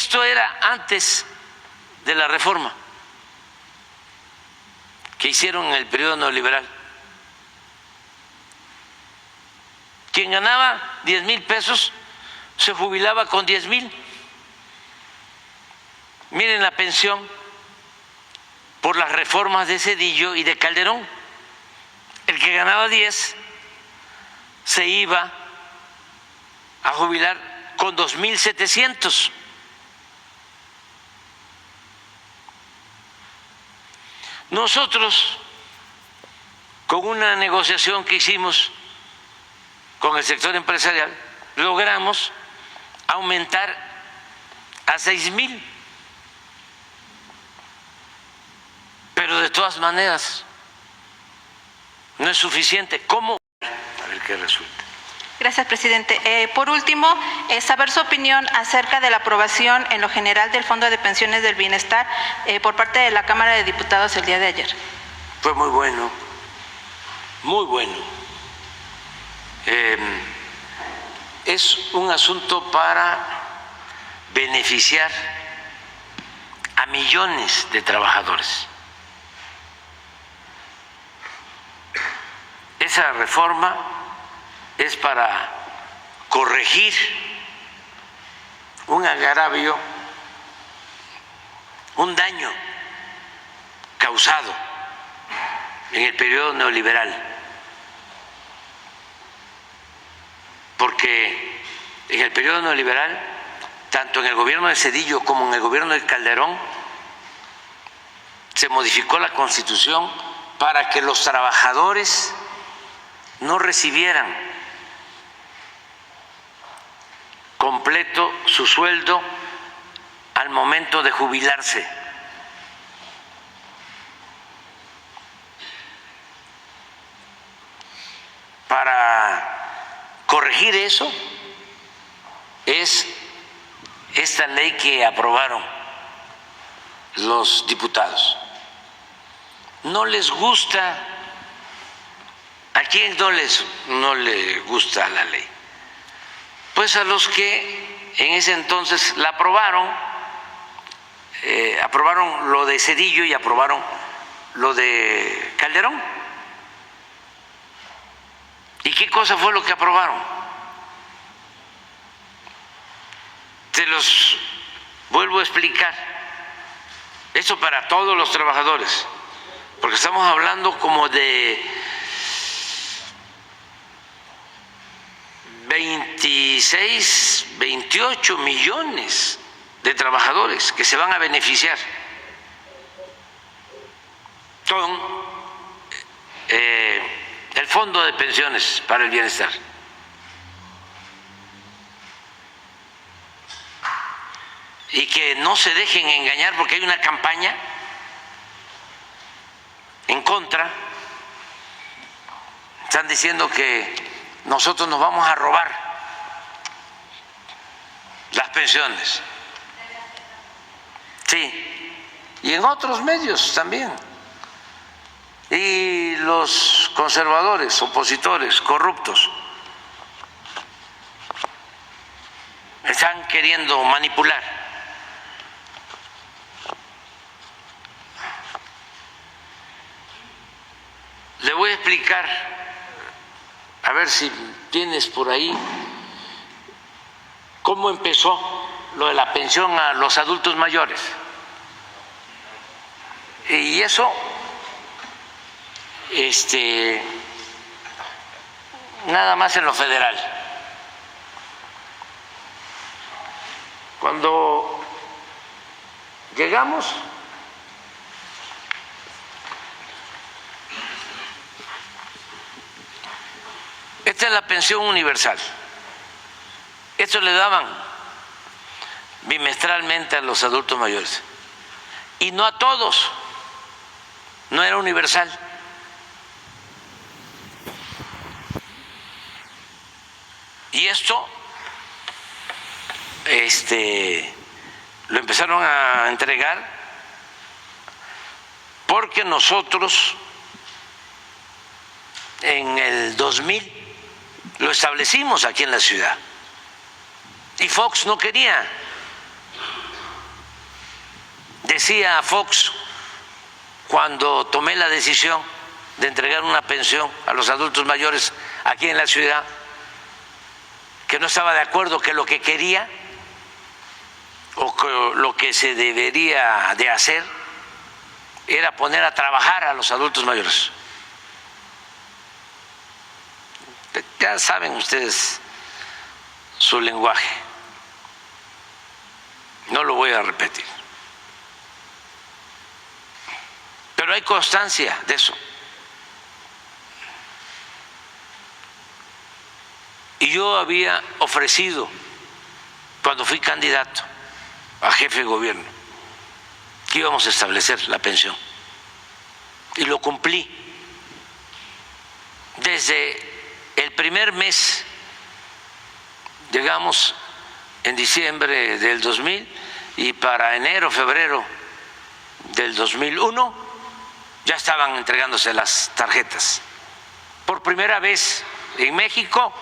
esto era antes de la reforma que hicieron en el periodo neoliberal. Quien ganaba 10,000 pesos se jubilaba con 10,000. Miren la pensión por las reformas de Zedillo y de Calderón. El que ganaba 10 se iba a jubilar con 2,700. Nosotros, con una negociación que hicimos con el sector empresarial, logramos aumentar a 6,000. Pero de todas maneras no es suficiente. ¿Cómo? A ver qué resulta. Gracias, presidente. Por último, saber su opinión acerca de la aprobación en lo general del Fondo de Pensiones del Bienestar por parte de la Cámara de Diputados el día de ayer. Fue muy bueno, muy bueno. Es un asunto para beneficiar a millones de trabajadores. Esa reforma es para corregir un agravio, un daño causado en el periodo neoliberal, porque en el periodo neoliberal, tanto en el gobierno de Zedillo como en el gobierno de Calderón, se modificó la Constitución para que los trabajadores no recibieran completo su sueldo al momento de jubilarse. Para corregir eso es esta ley que aprobaron los diputados. No les gusta. ¿A quién no le gusta la ley? Pues a los que en ese entonces la aprobaron, aprobaron lo de Zedillo y aprobaron lo de Calderón. ¿Y qué cosa fue lo que aprobaron? Se los vuelvo a explicar. Eso para todos los trabajadores, porque estamos hablando como de 26, 28 millones de trabajadores que se van a beneficiar con el Fondo de Pensiones para el Bienestar. Y que no se dejen engañar porque hay una campaña en contra. Están diciendo que nosotros nos vamos a robar las pensiones. Sí, y en otros medios también. Y los conservadores, opositores, corruptos, están queriendo manipular. Le voy a explicar, a ver si tienes por ahí, cómo empezó lo de la pensión a los adultos mayores. Y eso, nada más en lo federal. Cuando llegamos, esta es la pensión universal. Esto le daban bimestralmente a los adultos mayores. Y no a todos, no era universal. Y esto lo empezaron a entregar porque nosotros en el 2000 lo establecimos aquí en la ciudad y Fox no quería decía a Fox cuando tomé la decisión de entregar una pensión a los adultos mayores aquí en la ciudad, que no estaba de acuerdo, que lo que quería o que lo que se debería de hacer era poner a trabajar a los adultos mayores. Ya saben ustedes su lenguaje, no lo voy a repetir, pero hay constancia de eso. Y yo había ofrecido, cuando fui candidato a jefe de gobierno, que íbamos a establecer la pensión. Y lo cumplí. Desde el primer mes, llegamos en diciembre del 2000, y para enero, febrero del 2001, ya estaban entregándose las tarjetas. Por primera vez en México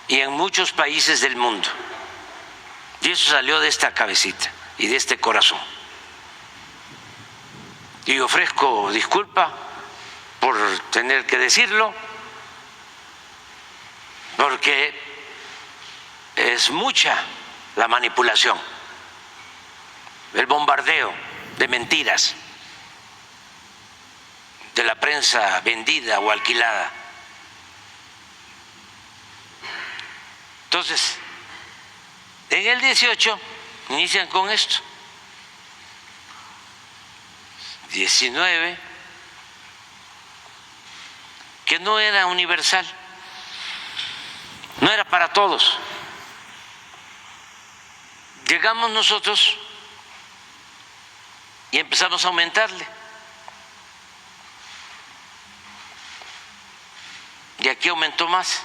y en muchos países del mundo. Y eso salió de esta cabecita y de este corazón. Y ofrezco disculpa por tener que decirlo, porque es mucha la manipulación, el bombardeo de mentiras de la prensa vendida o alquilada. Entonces, en el 18 inician con esto. 19, que no era universal, no era para todos. Llegamos nosotros y empezamos a aumentarle. Y aquí aumentó más.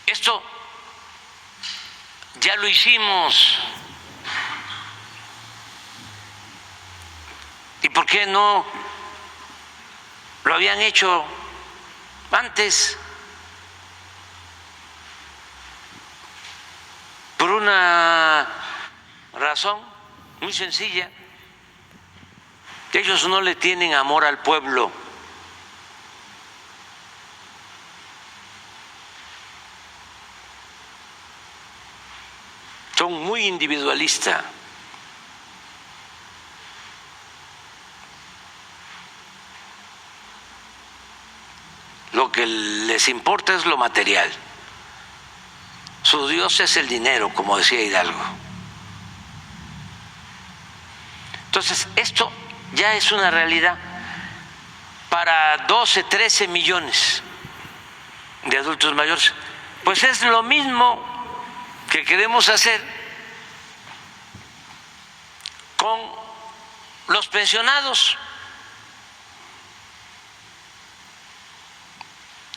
Esto ya lo hicimos. ¿Y por qué no lo habían hecho antes? Por una razón muy sencilla. Ellos no le tienen amor al pueblo. Son muy individualistas. Lo que les importa es lo material. Su Dios es el dinero, como decía Hidalgo. Entonces, esto ya es una realidad para 12, 13 millones de adultos mayores. Pues es lo mismo que queremos hacer con los pensionados,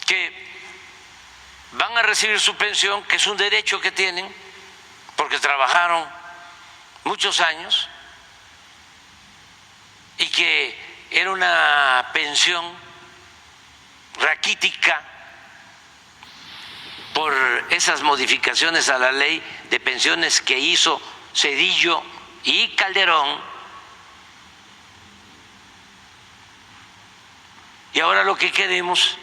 que van a recibir su pensión, que es un derecho que tienen, porque trabajaron muchos años, y que era una pensión raquítica por esas modificaciones a la ley de pensiones que hizo Zedillo y Calderón. Y ahora lo que queremos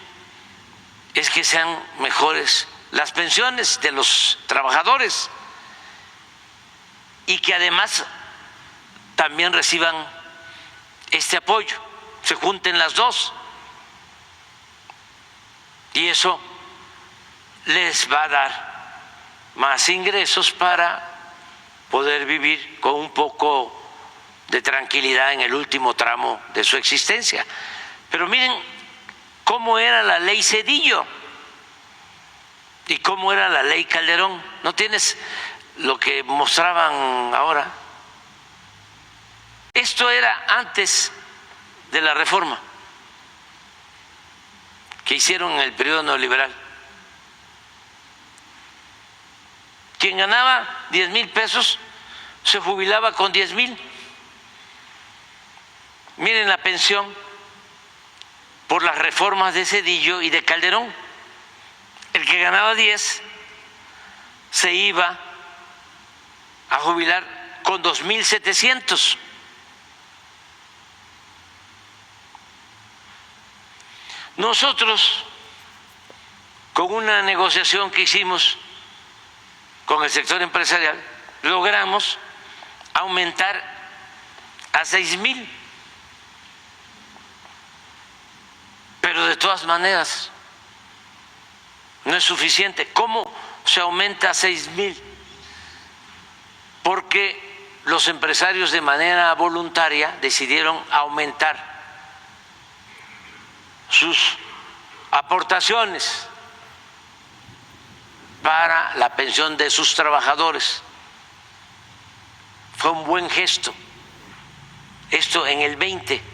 es que sean mejores las pensiones de los trabajadores y que además también reciban este apoyo, se junten las dos, y eso les va a dar más ingresos para poder vivir con un poco de tranquilidad en el último tramo de su existencia. Pero miren cómo era la ley Zedillo y cómo era la ley Calderón. ¿No tienes lo que mostraban ahora? Esto era antes de la reforma que hicieron en el periodo neoliberal. Quien ganaba 10,000 pesos se jubilaba con 10,000. Miren la pensión por las reformas de Zedillo y de Calderón. El que ganaba 10 se iba a jubilar con 2,700. Nosotros, con una negociación que hicimos con el sector empresarial, logramos aumentar a 6,000. Pero de todas maneras no es suficiente. ¿Cómo se aumenta a 6,000? Porque los empresarios de manera voluntaria decidieron aumentar sus aportaciones para la pensión de sus trabajadores. Fue un buen gesto. Esto en el 20.